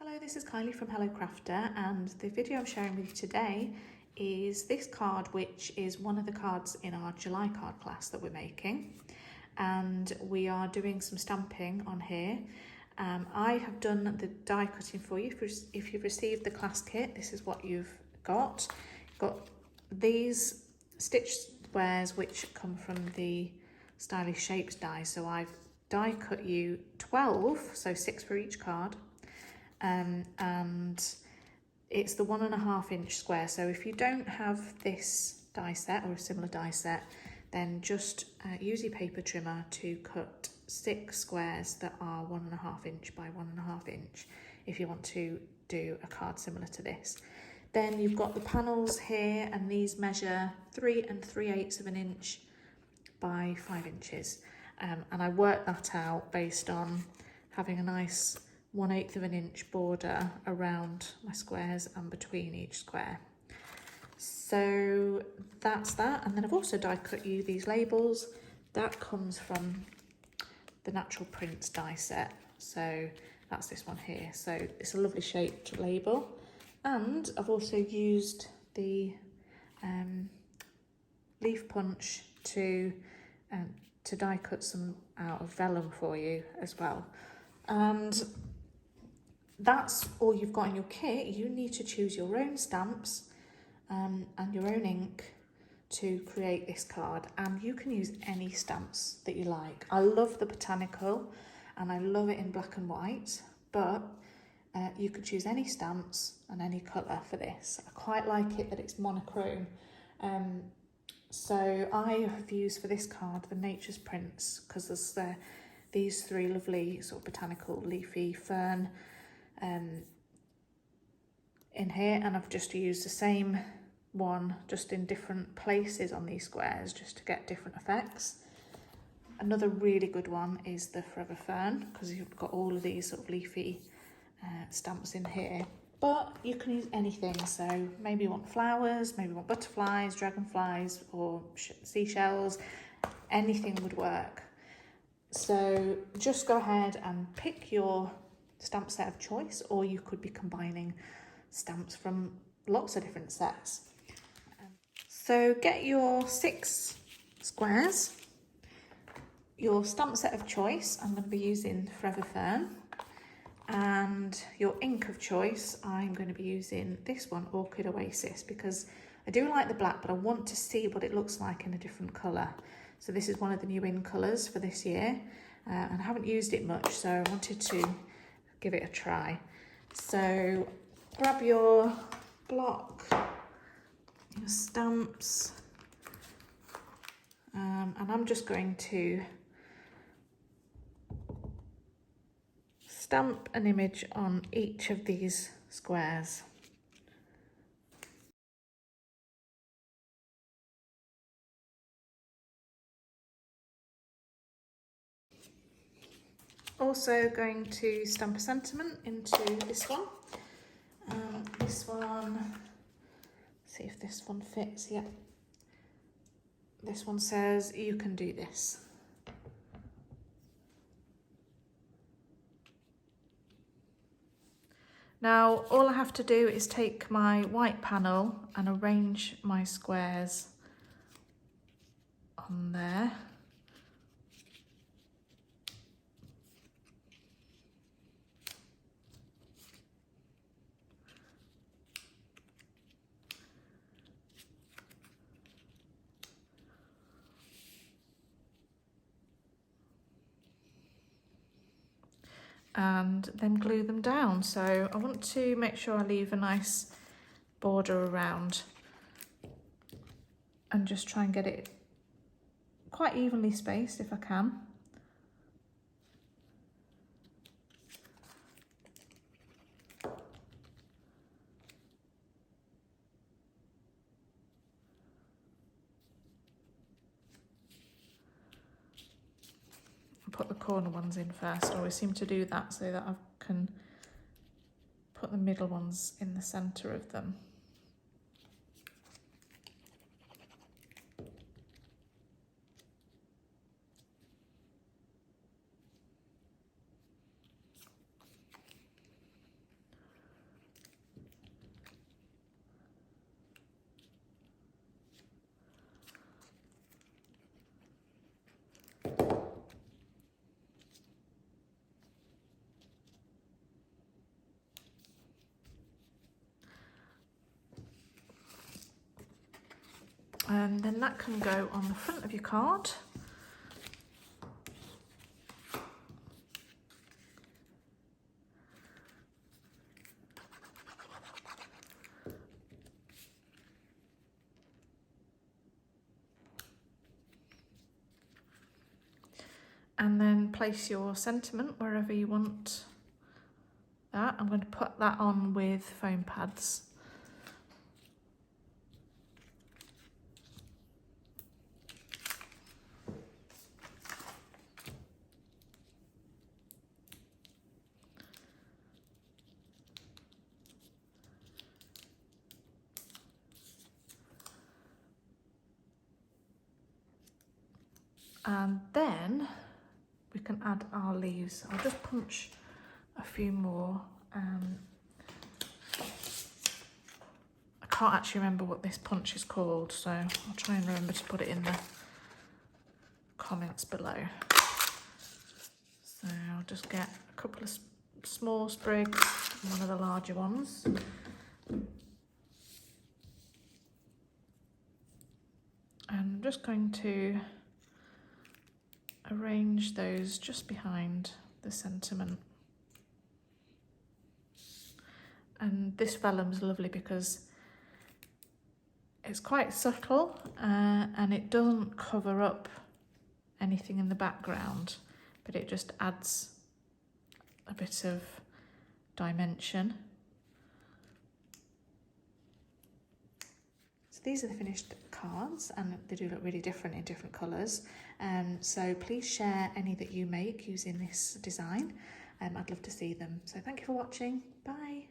Hello, this is Kylie from Hello Crafter, and the video I'm sharing with you today is this card, which is one of the cards in our July card class that we're making, and we are doing some stamping on here. I have done the die cutting for you. If you've received the class kit, this is what you've got. You've got these stitch squares which come from the Stylish Shapes die. So I've die cut you 12, so 6 for each card. And it's the 1.5 inch square. So if you don't have this die set or a similar die set, then just use your paper trimmer to cut 6 squares that are 1.5 inch by 1.5 inch if you want to do a card similar to this. Then you've got the panels here, and these measure 3 3/8 of an inch by 5 inches. And I worked that out based on having a nice 1/8 of an inch border around my squares and between each square. So that's that. And then I've also die cut you these labels. That comes from the Natural Prints die set. So that's this one here. So it's a lovely shaped label. And I've also used the leaf punch to die cut some out of vellum for you as well. And that's all you've got in your kit. You need to choose your own stamps and your own ink to create this card, and you can use any stamps that you like. I love the botanical and I love it in black and white, but you could choose any stamps and any colour for this. I quite like it that it's monochrome. So I have used for this card the Nature's Prints, because there's these 3 lovely sort of botanical leafy fern in here, and I've just used the same one just in different places on these squares just to get different effects. Another really good one is the Forever Fern, because you've got all of these sort of leafy stamps in here, but you can use anything. So maybe you want flowers, maybe you want butterflies, dragonflies, or seashells. Anything would work. So just go ahead and pick your stamp set of choice, or you could be combining stamps from lots of different sets. So get your 6 squares, your stamp set of choice. I'm going to be using Forever Fern, and your ink of choice, I'm going to be using this one, Orchid Oasis, because I do like the black, but I want to see what it looks like in a different colour. So this is one of the new in colours for this year, and I haven't used it much, so I wanted to give it a try. So grab your block, your stamps, and I'm just going to stamp an image on each of these squares. Also going to stamp a sentiment into this one. This one, see if this one fits. Yeah. This one says, "You can do this." Now, all I have to do is take my white panel and arrange my squares on there. And then glue them down. So I want to make sure I leave a nice border around and just try and get it quite evenly spaced if I can. Put the corner ones in first. I always seem to do that so that I can put the middle ones in the centre of them. And then that can go on the front of your card. And then place your sentiment wherever you want that. I'm going to put that on with foam pads. And then we can add our leaves. I'll just punch a few more. I can't actually remember what this punch is called, so I'll try and remember to put it in the comments below. So I'll just get a couple of small sprigs and one of the larger ones. And I'm just going to arrange those just behind the sentiment. And this vellum's lovely because it's quite subtle and it doesn't cover up anything in the background, but it just adds a bit of dimension. So these are the finished cards, and they do look really different in different colours. So please share any that you make using this design. I'd love to see them. So thank you for watching. Bye.